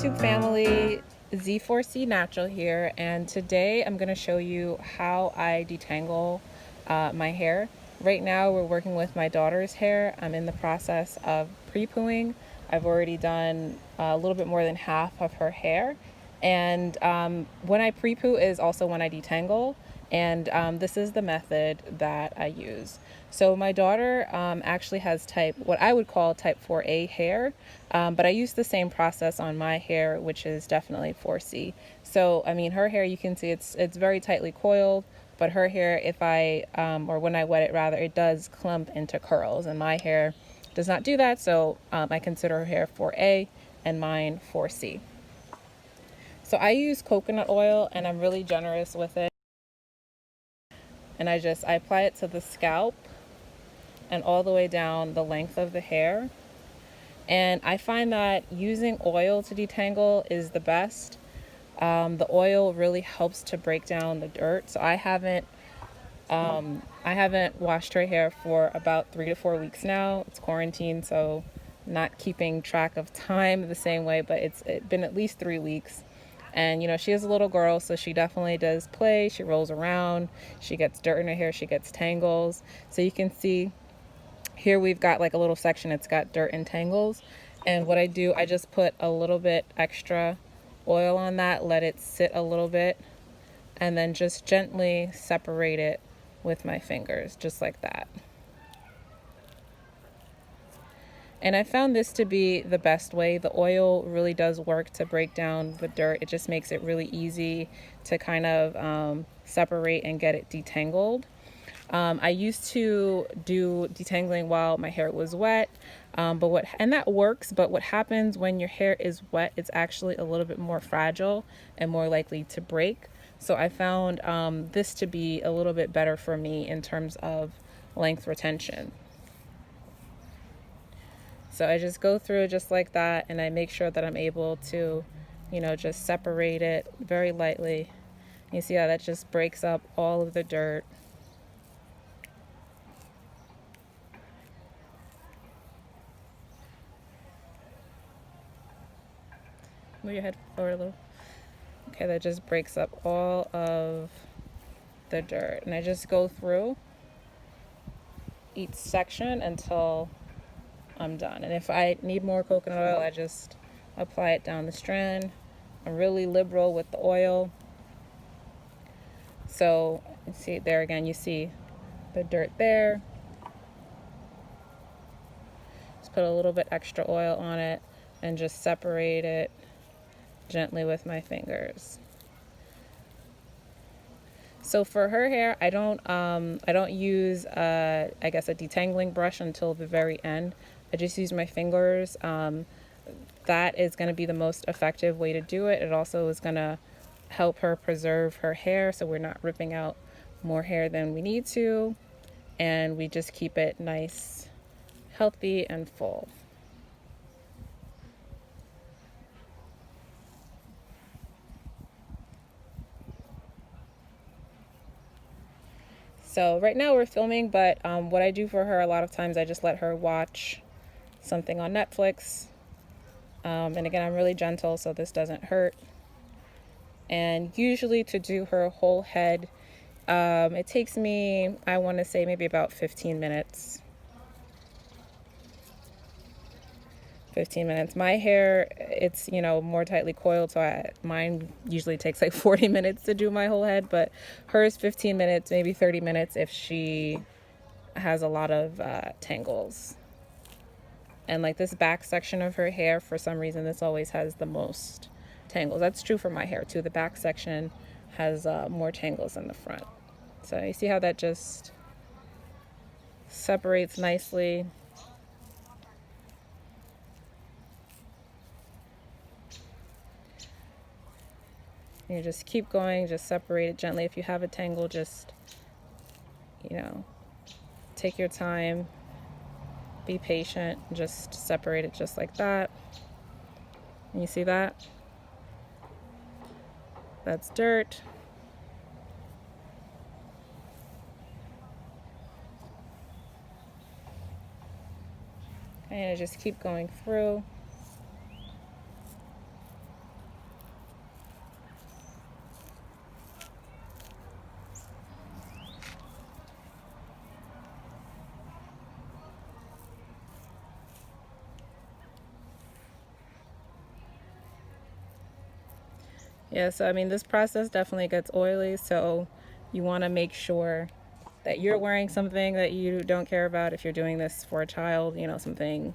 YouTube family, Z4C Natural here, and today I'm going to show you how I detangle my hair. Right now we're working with my daughter's hair. I'm in the process of pre-pooing. I've already done a little bit more than half of her hair, and when I pre-poo is also when I detangle, and this is the method that I use. So my daughter actually has what I would call type 4A hair, but I use the same process on my hair, which is definitely 4C. So I mean, her hair, you can see it's very tightly coiled, but her hair, if I or when I wet it rather, it does clump into curls, and my hair does not do that. So I consider her hair 4A and mine 4C. So I use coconut oil, and I'm really generous with it. And I apply it to the scalp and all the way down the length of the hair. And I find that using oil to detangle is the best. The oil really helps to break down the dirt. So I haven't washed her hair for about 3 to 4 weeks now. It's quarantine, so not keeping track of time the same way, but it's been at least 3 weeks. And she is a little girl, so she definitely does play. She rolls around, she gets dirt in her hair, she gets tangles. So you can see here we've got like a little section, it's got dirt and tangles. And what I do, I just put a little bit extra oil on that, let it sit a little bit, and then just gently separate it with my fingers, just like that. And I found this to be the best way. The oil really does work to break down the dirt. It just makes it really easy to kind of separate and get it detangled. I used to do detangling while my hair was wet, and that works. But what happens when your hair is wet? It's actually a little bit more fragile and more likely to break. So I found this to be a little bit better for me in terms of length retention. So I just go through just like that, and I make sure that I'm able to, just separate it very lightly. You see how that just breaks up all of the dirt. Move your head forward a little. Okay, that just breaks up all of the dirt. And I just go through each section until I'm done. And if I need more coconut oil, I just apply it down the strand. I'm really liberal with the oil. So see there again, you see the dirt there. Just put a little bit extra oil on it and just separate it gently with my fingers. So for her hair, I don't use I guess a detangling brush until the very end. I just use my fingers. That is going to be the most effective way to do it. It also is going to help her preserve her hair, so we're not ripping out more hair than we need to, and we just keep it nice, healthy, and full. So right now we're filming, but what I do for her, a lot of times I just let her watch something on Netflix. And again, I'm really gentle, so this doesn't hurt. And usually to do her whole head, it takes me, I want to say maybe about 15 minutes. 15 minutes. My hair, it's, more tightly coiled, so mine usually takes like 40 minutes to do my whole head, but hers 15 minutes, maybe 30 minutes if she has a lot of tangles. And like this back section of her hair, for some reason, this always has the most tangles. That's true for my hair too. The back section has more tangles than the front. So you see how that just separates nicely. You just keep going, just separate it gently. If you have a tangle, just, take your time, be patient, just separate it just like that. And you see that? That's dirt. And I just keep going through. Yeah, so I mean, this process definitely gets oily, so you want to make sure that you're wearing something that you don't care about. If you're doing this for a child, you know, something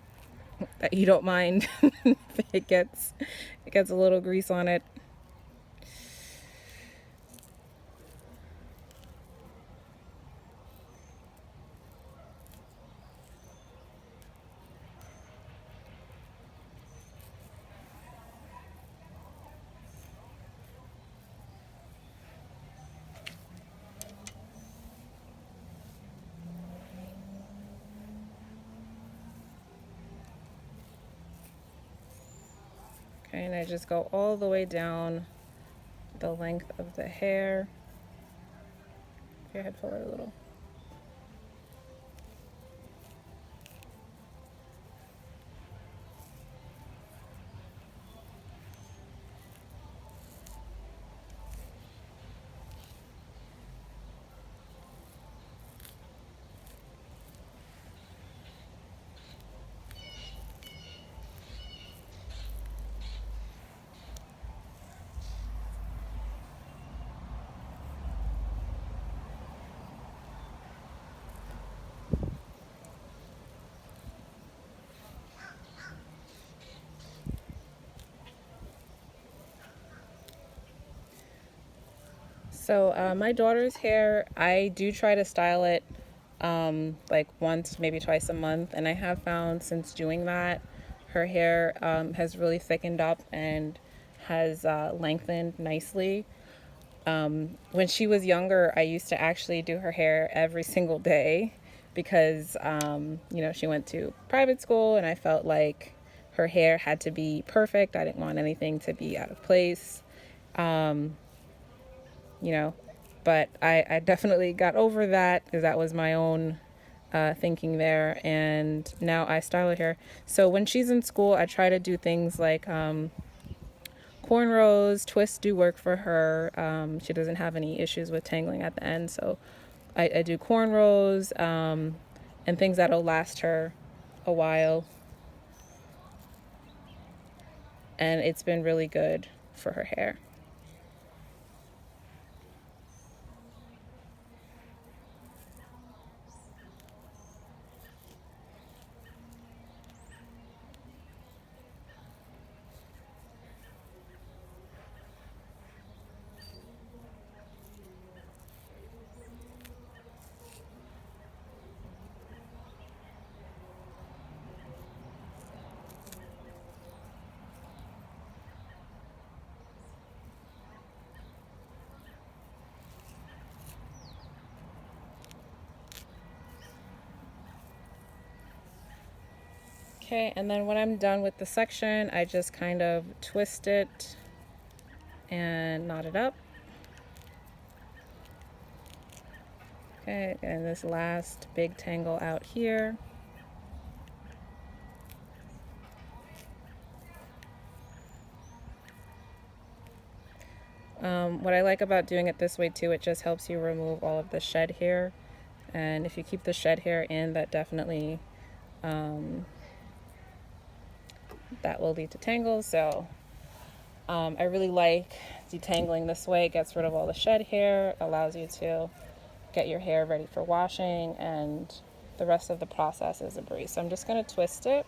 that you don't mind if it gets a little grease on it. Okay, and I just go all the way down the length of the hair. Your head forward a little. So my daughter's hair, I do try to style it like once, maybe twice a month, and I have found since doing that, her hair has really thickened up and has lengthened nicely. When she was younger, I used to actually do her hair every single day because, you know, she went to private school and I felt like her hair had to be perfect. I didn't want anything to be out of place, you know. But I definitely got over that because that was my own thinking there. And now I style her hair. So when she's in school, I try to do things like cornrows, twists do work for her. She doesn't have any issues with tangling at the end, so I do cornrows and things that'll last her a while. And it's been really good for her hair. Okay, and then when I'm done with the section, I just kind of twist it and knot it up. Okay, and this last big tangle out here. What I like about doing it this way too, it just helps you remove all of the shed hair. And if you keep the shed hair in, that definitely that will lead to tangles. So I really like detangling this way. It gets rid of all the shed hair, allows you to get your hair ready for washing, and the rest of the process is a breeze. So I'm just going to twist it.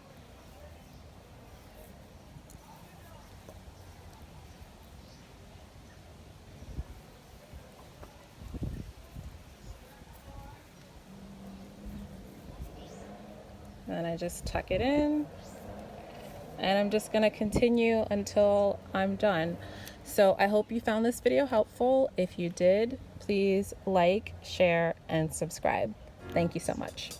And I just tuck it in. And I'm just going to continue until I'm done. So I hope you found this video helpful. If you did, please like, share, and subscribe. Thank you so much.